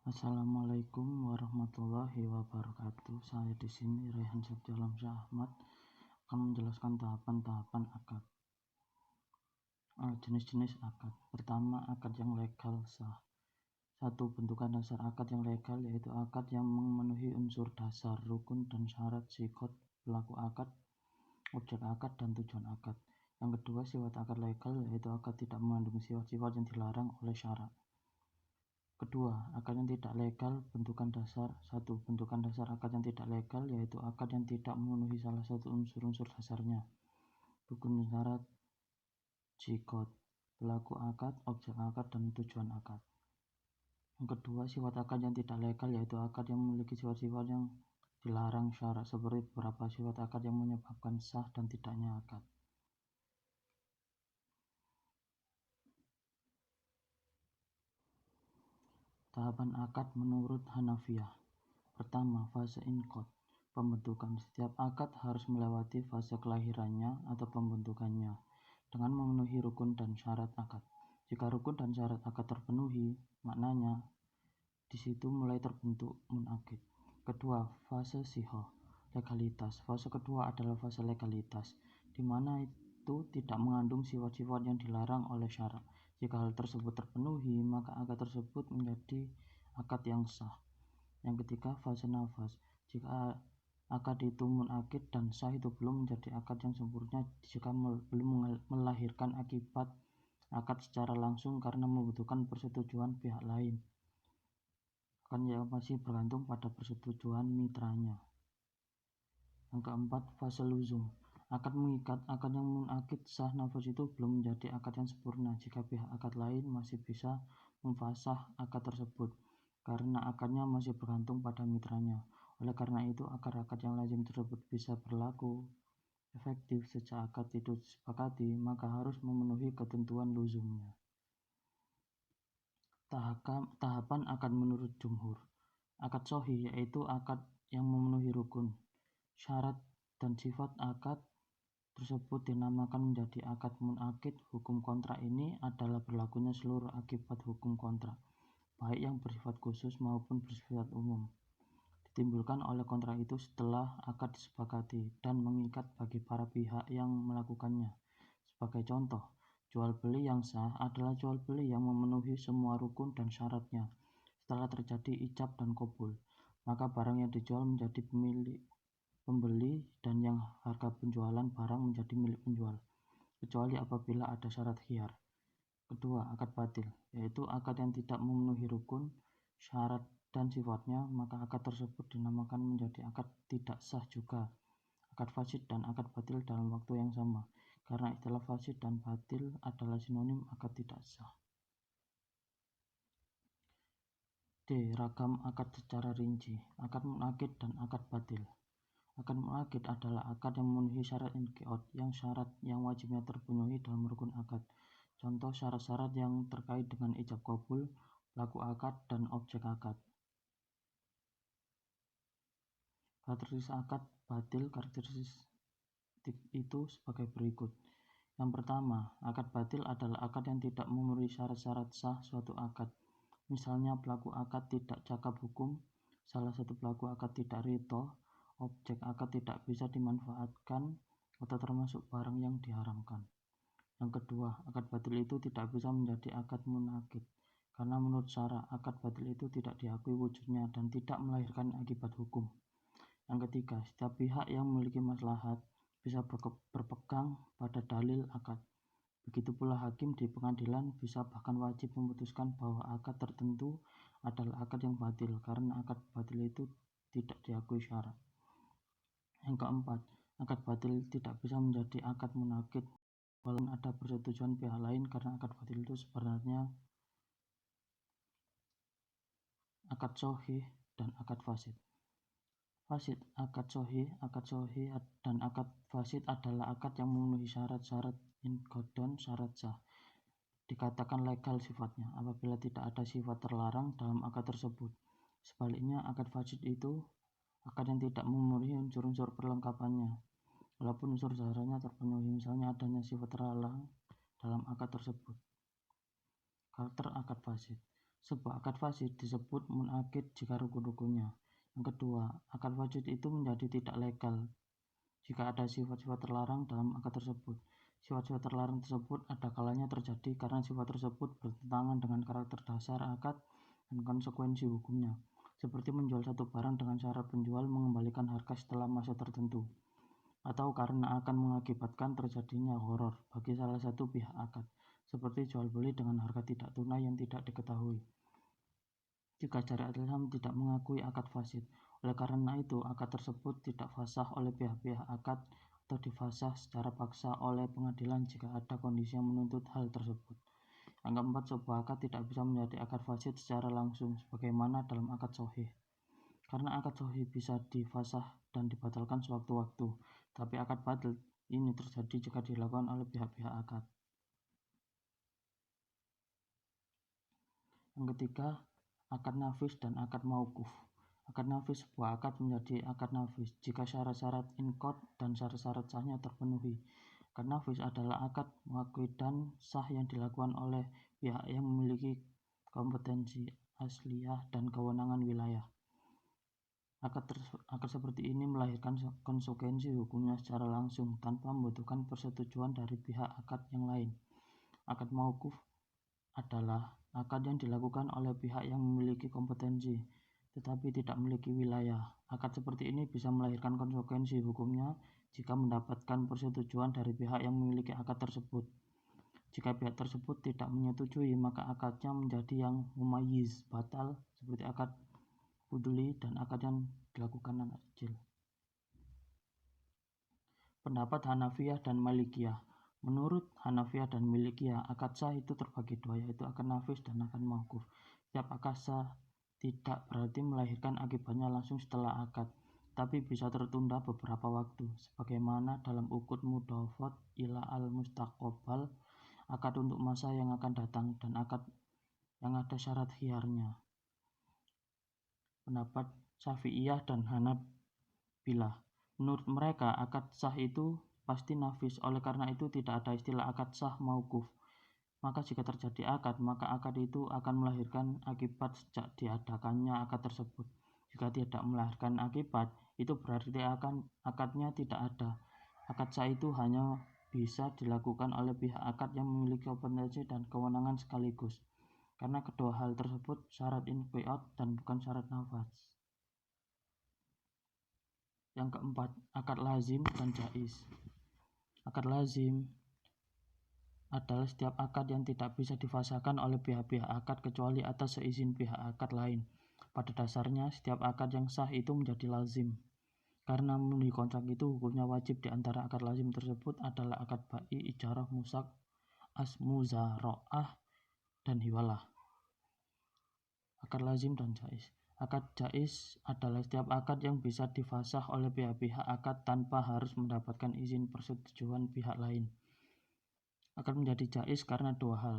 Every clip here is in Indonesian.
Assalamualaikum warahmatullahi wabarakatuh. Saya di sini Rehan Sabti Alamsyah Ahmad akan menjelaskan tahapan-tahapan akad. Jenis-jenis akad. Pertama, akad yang legal sah. 1. Bentukan dasar akad yang legal yaitu akad yang memenuhi unsur dasar, rukun dan syarat sikot, pelaku akad, objek akad, dan tujuan akad. Yang kedua, sifat akad legal yaitu akad tidak mengandung sifat-sifat yang dilarang oleh syarak. Kedua, akad yang tidak legal. Bentukan dasar. 1. Bentukan dasar akad yang tidak legal yaitu akad yang tidak memenuhi salah satu unsur-unsur dasarnya, rukun syarat, sikot, pelaku akad, objek akad, dan tujuan akad. Yang kedua, sifat akad yang tidak legal yaitu akad yang memiliki sifat-sifat yang dilarang syarak seperti beberapa sifat akad yang menyebabkan sah dan tidaknya akad. Tahapan akad menurut Hanafiyah. Pertama, fase inqad, pembentukan. Setiap akad harus melewati fase kelahirannya atau pembentukannya dengan memenuhi rukun dan syarat akad. Jika rukun dan syarat akad terpenuhi, maknanya di situ mulai terbentuk munakid. Kedua, fase sihoh, legalitas. Fase kedua adalah fase legalitas, di mana itu tidak mengandung sifat-sifat yang dilarang oleh syarak. Jika hal tersebut terpenuhi, maka akad tersebut menjadi akad yang sah. Yang ketiga, fase nafas. Jika akad itu munakid dan sah, itu belum menjadi akad yang sempurna jika belum melahirkan akibat akad secara langsung karena membutuhkan persetujuan pihak lain. Kan yang masih bergantung pada persetujuan mitranya. Yang keempat, fase luzum. Akad mengikat. Akad yang munakid sah nafas itu belum menjadi akad yang sempurna jika pihak akad lain masih bisa memfasah akad tersebut karena akadnya masih bergantung pada mitranya. Oleh karena itu, akad-akad yang lazim tersebut bisa berlaku efektif sejak akad itu disepakati, maka harus memenuhi ketentuan luzumnya. Tahapan akad menurut jumhur. Akad sahih yaitu akad yang memenuhi rukun, syarat, dan sifat akad tersebut dinamakan menjadi akad munakid. Hukum kontrak ini adalah berlakunya seluruh akibat hukum kontrak, baik yang bersifat khusus maupun bersifat umum, ditimbulkan oleh kontrak itu setelah akad disepakati dan mengikat bagi para pihak yang melakukannya. Sebagai contoh, jual beli yang sah adalah jual beli yang memenuhi semua rukun dan syaratnya. Setelah terjadi ijab dan qabul, maka barang yang dijual menjadi milik pembeli dan yang harga penjualan barang menjadi milik penjual, kecuali apabila ada syarat khiyar. Kedua, akad batil, yaitu akad yang tidak memenuhi rukun, syarat, dan sifatnya, maka akad tersebut dinamakan menjadi akad tidak sah juga. Akad fasid dan akad batil dalam waktu yang sama, karena istilah fasid dan batil adalah sinonim akad tidak sah. D. Ragam akad secara rinci. Akad munakid dan akad batil. Akad munakid adalah akad yang memenuhi syarat inqiad, yang syarat yang wajibnya terpenuhi dalam rukun akad. Contoh syarat-syarat yang terkait dengan ijab qabul, pelaku akad, dan objek akad. Karakteristik akad batil. Karakteristik itu sebagai berikut. Yang pertama, akad batil adalah akad yang tidak memenuhi syarat-syarat sah suatu akad. Misalnya, pelaku akad tidak cakap hukum, salah satu pelaku akad tidak ridho, objek akad tidak bisa dimanfaatkan, atau termasuk barang yang diharamkan. Yang kedua, akad batil itu tidak bisa menjadi akad munakid karena menurut syarak akad batil itu tidak diakui wujudnya dan tidak melahirkan akibat hukum. Yang ketiga, setiap pihak yang memiliki maslahat bisa berpegang pada dalil akad. Begitu pula hakim di pengadilan bisa bahkan wajib memutuskan bahwa akad tertentu adalah akad yang batil karena akad batil itu tidak diakui syarak. Yang keempat, akad batil tidak bisa menjadi akad munakid walaupun ada persetujuan pihak lain karena akad batil itu sebenarnya akad sahih dan akad fasid. Fasid, akad sahih dan akad fasid adalah akad yang memenuhi syarat-syarat inqad dan syarat sah. Dikatakan legal sifatnya apabila tidak ada sifat terlarang dalam akad tersebut. Sebaliknya, akad fasid itu akad yang tidak memenuhi unsur-unsur perlengkapannya walaupun unsur dasarnya terpenuhi, misalnya adanya sifat terlarang dalam akad tersebut. Karakter akad fasid. Sebuah akad fasid disebut munakid jika rukun-rukunnya. Yang kedua, akad fasid itu menjadi tidak legal jika ada sifat-sifat terlarang dalam akad tersebut. Sifat-sifat terlarang tersebut ada kalanya terjadi karena sifat tersebut bertentangan dengan karakter dasar akad dan konsekuensi hukumnya, seperti menjual satu barang dengan syarat penjual mengembalikan harga setelah masa tertentu, atau karena akan mengakibatkan terjadinya gharar bagi salah satu pihak akad, seperti jual beli dengan harga tidak tunai yang tidak diketahui. Jika syariat Islam tidak mengakui akad fasid, oleh karena itu akad tersebut tidak fasah oleh pihak-pihak akad atau difasah secara paksa oleh pengadilan jika ada kondisi yang menuntut hal tersebut. Yang keempat, sebuah akad tidak bisa menjadi akad fasid secara langsung sebagaimana dalam akad sahih. Karena akad sahih bisa difasah dan dibatalkan sewaktu-waktu, tapi akad batil ini terjadi jika dilakukan oleh pihak-pihak akad. Yang ketiga, akad nafis dan akad mauquf. Akad nafis, sebuah akad menjadi akad nafis jika syarat-syarat inqad dan syarat-syarat sahnya terpenuhi. Akad nafis adalah akad mengakui dan sah yang dilakukan oleh pihak yang memiliki kompetensi asliyah dan kewenangan wilayah. Akad seperti ini melahirkan konsekuensi hukumnya secara langsung tanpa membutuhkan persetujuan dari pihak akad yang lain. Akad mauquf adalah akad yang dilakukan oleh pihak yang memiliki kompetensi tetapi tidak memiliki wilayah. Akad seperti ini bisa melahirkan konsekuensi hukumnya jika mendapatkan persetujuan dari pihak yang memiliki akad tersebut. Jika pihak tersebut tidak menyetujui, maka akadnya menjadi yang mumayyiz, batal, seperti akad buduli dan akad yang dilakukan anak kecil. Pendapat Hanafiyah dan Malikiyah. Menurut Hanafiyah dan Malikiyah, akad sah itu terbagi dua, yaitu akad nafis dan akad mauquf. Setiap akad sah tidak berarti melahirkan akibatnya langsung setelah akad, tapi bisa tertunda beberapa waktu, sebagaimana dalam ukut mudhafat ila al-mustaqbal, akad untuk masa yang akan datang, dan akad yang ada syarat khiyarnya. Pendapat Syafi'iyah dan Hanabilah. Menurut mereka, akad sah itu pasti nafis, oleh karena itu tidak ada istilah akad sah mauquf. Maka jika terjadi akad, maka akad itu akan melahirkan akibat sejak diadakannya akad tersebut. Jika tidak melahirkan akibat, itu berarti akadnya tidak ada. Akad sah itu hanya bisa dilakukan oleh pihak akad yang memiliki kompetensi dan kewenangan sekaligus, karena kedua hal tersebut syarat inqiad dan bukan syarat nafas. Yang keempat, akad lazim dan jaiz. Akad lazim adalah setiap akad yang tidak bisa difasahkan oleh pihak-pihak akad kecuali atas seizin pihak akad lain. Pada dasarnya, setiap akad yang sah itu menjadi lazim. Karena memenuhi kontrak itu hukumnya wajib. Di antara akad lazim tersebut adalah akad bai, ijarah, musak, muzara'ah, dan hiwalah. Akad lazim dan jaiz. Akad jaiz adalah setiap akad yang bisa difasah oleh pihak-pihak akad tanpa harus mendapatkan izin persetujuan pihak lain. Akad menjadi jaiz karena dua hal.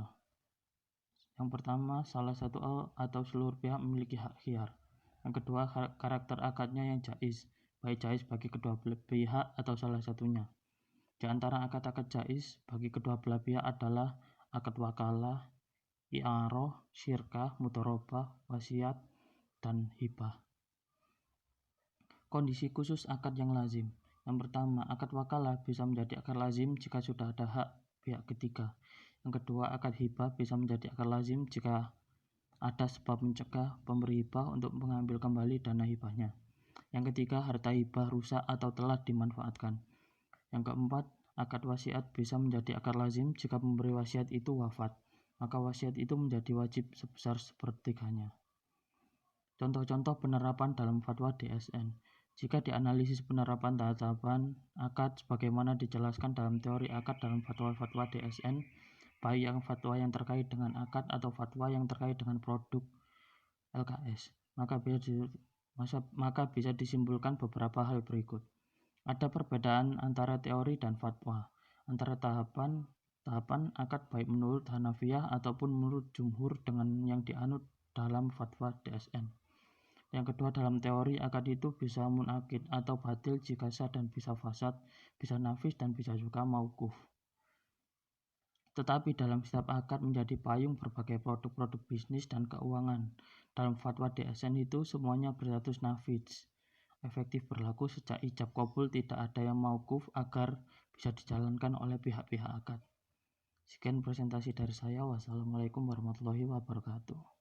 Yang pertama, salah satu atau seluruh pihak memiliki hak khiyar. Yang kedua, karakter akadnya yang jaiz, baik jaiz bagi kedua belah pihak atau salah satunya. Di antara akad-akad jaiz bagi kedua belah pihak adalah akad wakalah, i'aroh, syirkah, mudharabah, wasiat, dan hibah. Kondisi khusus akad yang lazim. Yang pertama, akad wakalah bisa menjadi akad lazim jika sudah ada hak pihak ketiga. Yang kedua, akad hibah bisa menjadi akad lazim jika ada sebab mencegah pemberi hibah untuk mengambil kembali dana hibahnya. Yang ketiga, harta hibah rusak atau telah dimanfaatkan. Yang keempat, akad wasiat bisa menjadi akad lazim jika pemberi wasiat itu wafat, maka wasiat itu menjadi wajib sebesar sepertiganya. Contoh-contoh penerapan dalam fatwa DSN. Jika dianalisis penerapan tahapan akad sebagaimana dijelaskan dalam teori akad dalam fatwa-fatwa DSN, baik yang fatwa yang terkait dengan akad atau fatwa yang terkait dengan produk LKS, maka bisa disimpulkan beberapa hal berikut. Ada perbedaan antara teori dan fatwa, antara tahapan akad baik menurut Hanafiyah ataupun menurut jumhur dengan yang dianut dalam fatwa DSN. Yang kedua, dalam teori akad itu bisa munakid atau batil jika sah dan bisa fasad, bisa nafis dan bisa juga mauquf. Tetapi dalam setiap akad menjadi payung berbagai produk-produk bisnis dan keuangan. Dalam fatwa DSN itu semuanya berstatus nafidz, efektif berlaku sejak ijab qabul, tidak ada yang mauquf agar bisa dijalankan oleh pihak-pihak akad. Sekian presentasi dari saya. Wassalamualaikum warahmatullahi wabarakatuh.